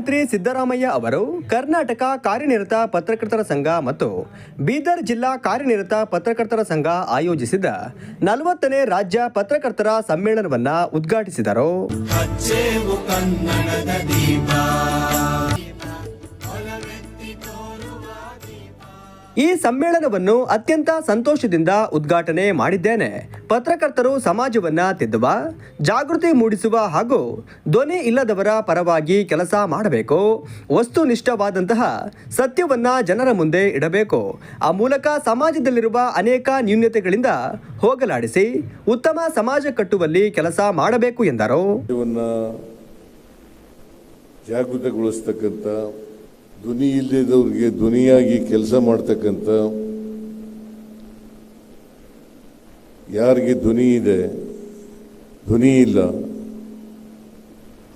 ಮುಖ್ಯಮಂತ್ರಿ ಸಿದ್ದರಾಮಯ್ಯ ಅವರು ಕರ್ನಾಟಕ ಕಾರ್ಯನಿರತ ಪತ್ರಕರ್ತರ ಸಂಘ ಮತ್ತು ಬೀದರ್ ಜಿಲ್ಲಾ ಕಾರ್ಯನಿರತ ಪತ್ರಕರ್ತರ ಸಂಘ ಆಯೋಜಿಸಿದ 40ನೇ ರಾಜ್ಯ ಪತ್ರಕರ್ತರ ಸಮ್ಮೇಳನವನ್ನು ಉದ್ಘಾಟಿಸಿದರು. ಈ ಸಮ್ಮೇಳನವನ್ನು ಅತ್ಯಂತ ಸಂತೋಷದಿಂದ ಉದ್ಘಾಟನೆ ಮಾಡಿದ್ದೇನೆ. ಪತ್ರಕರ್ತರು ಸಮಾಜವನ್ನ ತಿದ್ದುವ, ಜಾಗೃತಿ ಮೂಡಿಸುವ ಹಾಗೂ ಧ್ವನಿ ಇಲ್ಲದವರ ಪರವಾಗಿ ಕೆಲಸ ಮಾಡಬೇಕು. ವಸ್ತುನಿಷ್ಠವಾದಂತಹ ಸತ್ಯವನ್ನ ಜನರ ಮುಂದೆ ಇಡಬೇಕು. ಆ ಮೂಲಕ ಸಮಾಜದಲ್ಲಿರುವ ಅನೇಕ ನ್ಯೂನತೆಗಳಿಂದ ಹೋಗಲಾಡಿಸಿ ಉತ್ತಮ ಸಮಾಜ ಕಟ್ಟುವಲ್ಲಿ ಕೆಲಸ ಮಾಡಬೇಕು ಎಂದರು. ಜಾಗೃತಗೊಳಿಸತಕ್ಕಂಥ, ಧ್ವನಿ ಇಲ್ಲದವ್ರಿಗೆ ಧ್ವನಿಯಾಗಿ ಕೆಲಸ ಮಾಡ್ತಕ್ಕಂಥ, ಯಾರಿಗೆ ಧ್ವನಿ ಇದೆ, ಧ್ವನಿ ಇಲ್ಲ,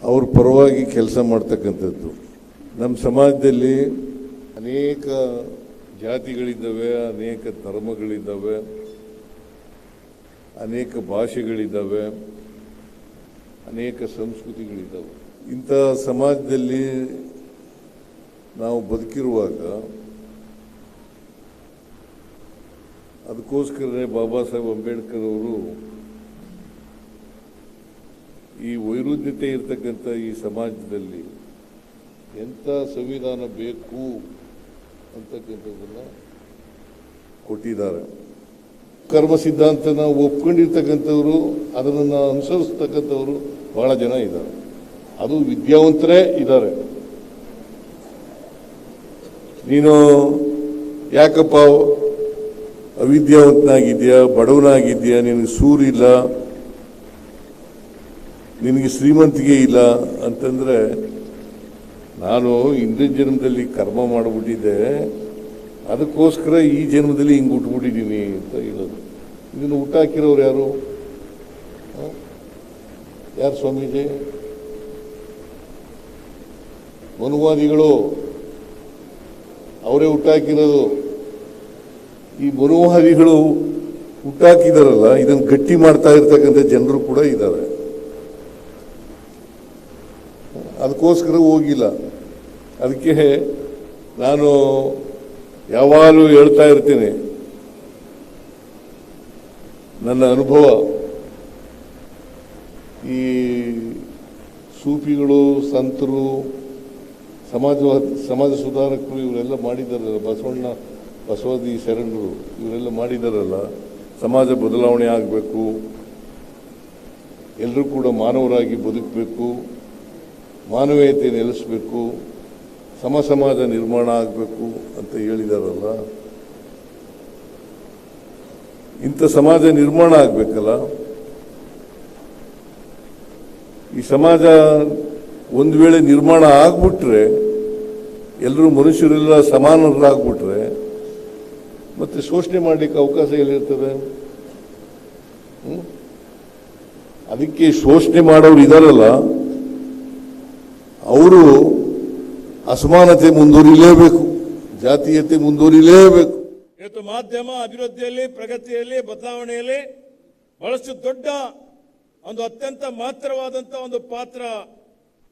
ಅವ್ರ ಪರವಾಗಿ ಕೆಲಸ ಮಾಡ್ತಕ್ಕಂಥದ್ದು. ನಮ್ಮ ಸಮಾಜದಲ್ಲಿ ಅನೇಕ ಜಾತಿಗಳಿದ್ದಾವೆ, ಅನೇಕ ಧರ್ಮಗಳಿದ್ದಾವೆ, ಅನೇಕ ಭಾಷೆಗಳಿದ್ದಾವೆ, ಅನೇಕ ಸಂಸ್ಕೃತಿಗಳಿದ್ದಾವೆ. ಇಂಥ ಸಮಾಜದಲ್ಲಿ ನಾವು ಬದುಕಿರುವಾಗ ಅದಕ್ಕೋಸ್ಕರ ಬಾಬಾ ಸಾಹೇಬ್ ಅಂಬೇಡ್ಕರ್ ಅವರು ಈ ವೈರುಧ್ಯತೆ ಇರತಕ್ಕಂಥ ಈ ಸಮಾಜದಲ್ಲಿ ಎಂಥ ಸಂವಿಧಾನ ಬೇಕು ಅಂತಕ್ಕಂಥದ್ದನ್ನು ಕೊಟ್ಟಿದ್ದಾರೆ. ಕರ್ಮ ಸಿದ್ಧಾಂತನ ಒಪ್ಕೊಂಡಿರ್ತಕ್ಕಂಥವ್ರು, ಅದನ್ನು ಅನುಸರಿಸ್ತಕ್ಕಂಥವ್ರು ಬಹಳ ಜನ ಇದ್ದಾರೆ. ಅದು ವಿದ್ಯಾವಂತರೇ ಇದ್ದಾರೆ. ನೀನು ಯಾಕಪ್ಪ ಅವಿದ್ಯಾವಂತನಾಗಿದ್ಯಾ, ಬಡವನಾಗಿದ್ಯಾ, ನಿನಗೆ ಸೂರಿಲ್ಲ, ನಿನಗೆ ಶ್ರೀಮಂತಿಗೆ ಇಲ್ಲ ಅಂತಂದ್ರೆ, ನಾನು ಹಿಂದಿನ ಜನ್ಮದಲ್ಲಿ ಕರ್ಮ ಮಾಡಿಬಿಟ್ಟಿದ್ದೆ, ಅದಕ್ಕೋಸ್ಕರ ಈ ಜನ್ಮದಲ್ಲಿ ಹಿಂಗೆ ಹುಟ್ಟುಬಿಟ್ಟಿದ್ದೀನಿ ಅಂತ ಹೇಳೋದು. ಇದನ್ನು ಹುಟ್ಟಾಕಿರೋರು ಯಾರು? ಯಾರು ಸ್ವಾಮೀಜಿ? ಮನುವಾದಿಗಳು ಅವರೇ ಹುಟ್ಟಾಕಿರೋದು. ಈ ಮನುವಾದಿಗಳು ಹುಟ್ಟಾಕಿದಾರಲ್ಲ, ಇದನ್ನು ಗಟ್ಟಿ ಮಾಡ್ತಾ ಇರ್ತಕ್ಕಂಥ ಜನರು ಕೂಡ ಇದ್ದಾರೆ. ಅದಕ್ಕೋಸ್ಕರ ಹೋಗಿಲ್ಲ. ಅದಕ್ಕೆ ನಾನು ಯಾವಾಗಲೂ ಹೇಳ್ತಾ ಇರ್ತೀನಿ, ನನ್ನ ಅನುಭವ, ಈ ಸೂಫಿಗಳು, ಸಂತರು, ಸಮಾಜ ಸುಧಾರಕರು ಇವರೆಲ್ಲ ಮಾಡಿದಾರಲ್ಲ, ಬಸವಾದಿ ಶರಣರು ಇವರೆಲ್ಲ ಮಾಡಿದಾರಲ್ಲ, ಸಮಾಜ ಬದಲಾವಣೆ ಆಗಬೇಕು, ಎಲ್ಲರೂ ಕೂಡ ಮಾನವರಾಗಿ ಬದುಕಬೇಕು, ಮಾನವೀಯತೆ ನೆಲೆಸಬೇಕು, ಸಮಾಜ ನಿರ್ಮಾಣ ಆಗಬೇಕು ಅಂತ ಹೇಳಿದಾರಲ್ಲ. ಇಂಥ ಸಮಾಜ ನಿರ್ಮಾಣ ಆಗಬೇಕಲ್ಲ. ಈ ಸಮಾಜ ಒಂದು ವೇಳೆ ನಿರ್ಮಾಣ ಆಗ್ಬಿಟ್ರೆ, ಎಲ್ಲರೂ ಮನುಷ್ಯರೆಲ್ಲ ಸಮಾನರಾಗ್ಬಿಟ್ರೆ ಮತ್ತೆ ಶೋಷಣೆ ಮಾಡಲಿಕ್ಕೆ ಅವಕಾಶ ಎಲ್ಲಿರ್ತದೆ? ಅದಕ್ಕೆ ಶೋಷಣೆ ಮಾಡೋರು ಇದಾರಲ್ಲ, ಅವರು ಅಸಮಾನತೆ ಮುಂದುವರಿಲೇಬೇಕು, ಜಾತೀಯತೆ ಮುಂದುವರಿಲೇಬೇಕು. ಇವತ್ತು ಮಾಧ್ಯಮ ಅಭಿವೃದ್ಧಿಯಲ್ಲಿ, ಪ್ರಗತಿಯಲ್ಲಿ, ಬದಲಾವಣೆಯಲ್ಲಿ ಬಹಳಷ್ಟು ದೊಡ್ಡ ಒಂದು ಅತ್ಯಂತ ಮಹತ್ತರವಾದಂತಹ ಒಂದು ಪಾತ್ರ,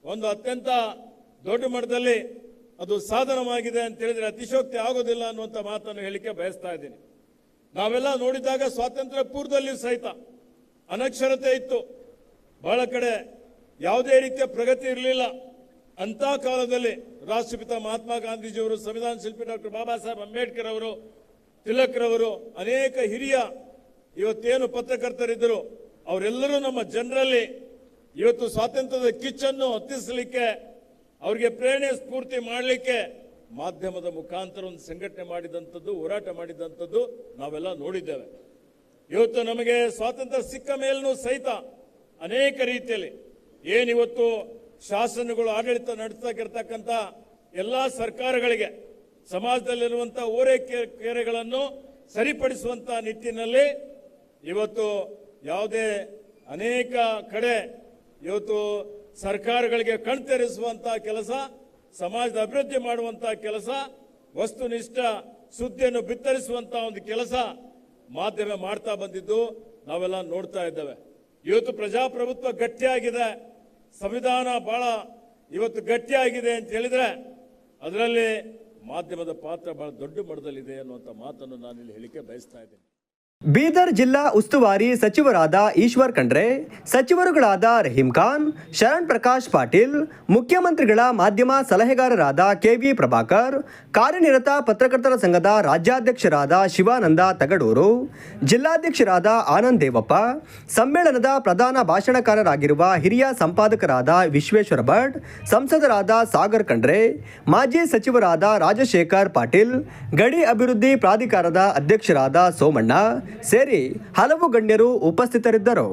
ಒಂದು ಅತ್ಯಂತ ದೊಡ್ಡ ಮಟ್ಟದಲ್ಲಿ ಅದು ಸಾಧನವಾಗಿದೆ ಅಂತ ಹೇಳಿದ್ರೆ ಅತಿಶೋಕ್ತಿ ಆಗೋದಿಲ್ಲ ಅನ್ನುವಂಥ ಮಾತನ್ನು ಹೇಳಿಕೆ ಬಯಸ್ತಾ ಇದ್ದೀನಿ. ನಾವೆಲ್ಲ ನೋಡಿದಾಗ ಸ್ವಾತಂತ್ರ್ಯ ಪೂರ್ವದಲ್ಲಿ ಸಹಿತ ಅನಕ್ಷರತೆ ಇತ್ತು, ಬಹಳ ಕಡೆ ಯಾವುದೇ ರೀತಿಯ ಪ್ರಗತಿ ಇರಲಿಲ್ಲ. ಅಂತ ಕಾಲದಲ್ಲಿ ರಾಷ್ಟ್ರಪಿತ ಮಹಾತ್ಮ ಗಾಂಧೀಜಿಯವರು, ಸಂವಿಧಾನ ಶಿಲ್ಪಿ ಡಾಕ್ಟರ್ ಬಾಬಾ ಸಾಹೇಬ್ ಅಂಬೇಡ್ಕರ್ ಅವರು, ತಿಲಕ್ರವರು, ಅನೇಕ ಹಿರಿಯ ಇವತ್ತೇನು ಪತ್ರಕರ್ತರಿದ್ದರು, ಅವರೆಲ್ಲರೂ ನಮ್ಮ ಜನರಲ್ಲಿ ಇವತ್ತು ಸ್ವಾತಂತ್ರ್ಯದ ಕಿಚ್ಚನ್ನು ಹತ್ತಿಸಲಿಕ್ಕೆ, ಅವರಿಗೆ ಪ್ರೇರಣೆ ಸ್ಫೂರ್ತಿ ಮಾಡಲಿಕ್ಕೆ ಮಾಧ್ಯಮದ ಮುಖಾಂತರ ಒಂದು ಸಂಘಟನೆ ಮಾಡಿದಂಥದ್ದು, ಹೋರಾಟ ಮಾಡಿದಂಥದ್ದು ನಾವೆಲ್ಲ ನೋಡಿದ್ದೇವೆ. ಇವತ್ತು ನಮಗೆ ಸ್ವಾತಂತ್ರ್ಯ ಸಿಕ್ಕ ಮೇಲೂ ಸಹಿತ ಅನೇಕ ರೀತಿಯಲ್ಲಿ ಏನಿವತ್ತು ಶಾಸನಗಳು ಆಡಳಿತ ನಡೆಸತಕ್ಕಂಥ ಎಲ್ಲ ಸರ್ಕಾರಗಳಿಗೆ ಸಮಾಜದಲ್ಲಿರುವಂತಹ ಓರೆಕೆರೆಗಳನ್ನು ಸರಿಪಡಿಸುವಂತಹ ನಿಟ್ಟಿನಲ್ಲಿ ಇವತ್ತು ಯಾವುದೇ ಅನೇಕ ಕಡೆ ಇವತ್ತು ಸರ್ಕಾರಗಳಿಗೆ ಕಣ್ತೆರೆಸುವಂತಹ ಕೆಲಸ, ಸಮಾಜದ ಅಭಿವೃದ್ಧಿ ಮಾಡುವಂತಹ ಕೆಲಸ, ವಸ್ತುನಿಷ್ಠ ಸುದ್ದಿಯನ್ನು ಬಿತ್ತರಿಸುವಂತಹ ಒಂದು ಕೆಲಸ ಮಾಧ್ಯಮ ಮಾಡ್ತಾ ಬಂದಿದ್ದು ನಾವೆಲ್ಲ ನೋಡ್ತಾ ಇದ್ದೇವೆ. ಇವತ್ತು ಪ್ರಜಾಪ್ರಭುತ್ವ ಗಟ್ಟಿಯಾಗಿದೆ, ಸಂವಿಧಾನ ಬಹಳ ಇವತ್ತು ಗಟ್ಟಿಯಾಗಿದೆ ಅಂತ ಹೇಳಿದ್ರೆ ಅದರಲ್ಲಿ ಮಾಧ್ಯಮದ ಪಾತ್ರ ಬಹಳ ದೊಡ್ಡ ಮಟ್ಟದಲ್ಲಿದೆ ಅನ್ನುವಂಥ ಮಾತನ್ನು ನಾನು ಇಲ್ಲಿ ಹೇಳಿಕೆ ಬಯಸ್ತಾ ಇದ್ದೇನೆ. ಬೀದರ್ ಜಿಲ್ಲಾ ಉಸ್ತುವಾರಿ ಸಚಿವರಾದ ಈಶ್ವರ್ ಖಂಡ್ರೆ, ಸಚಿವರುಗಳಾದ ರಹೀಂ ಖಾನ್, ಶರಣ್ ಪ್ರಕಾಶ್ ಪಾಟೀಲ್, ಮುಖ್ಯಮಂತ್ರಿಗಳ ಮಾಧ್ಯಮ ಸಲಹೆಗಾರರಾದ ಕೆವಿ ಪ್ರಭಾಕರ್, ಕಾರ್ಯನಿರತ ಪತ್ರಕರ್ತರ ಸಂಘದ ರಾಜ್ಯಾಧ್ಯಕ್ಷರಾದ ಶಿವಾನಂದ ತಗಡೂರು, ಜಿಲ್ಲಾಧ್ಯಕ್ಷರಾದ ಆನಂದ್ ದೇವಪ್ಪ, ಸಮ್ಮೇಳನದ ಪ್ರಧಾನ ಭಾಷಣಕಾರರಾಗಿರುವ ಹಿರಿಯ ಸಂಪಾದಕರಾದ ವಿಶ್ವೇಶ್ವರ ಭಟ್, ಸಂಸದರಾದ ಸಾಗರ್ ಖಂಡ್ರೆ, ಮಾಜಿ ಸಚಿವರಾದ ರಾಜಶೇಖರ್ ಪಾಟೀಲ್, ಗಡಿ ಅಭಿವೃದ್ಧಿ ಪ್ರಾಧಿಕಾರದ ಅಧ್ಯಕ್ಷರಾದ ಸೋಮಣ್ಣ ಸೇರಿ ಹಲವು ಗಣ್ಯರು ಉಪಸ್ಥಿತರಿದ್ದರು.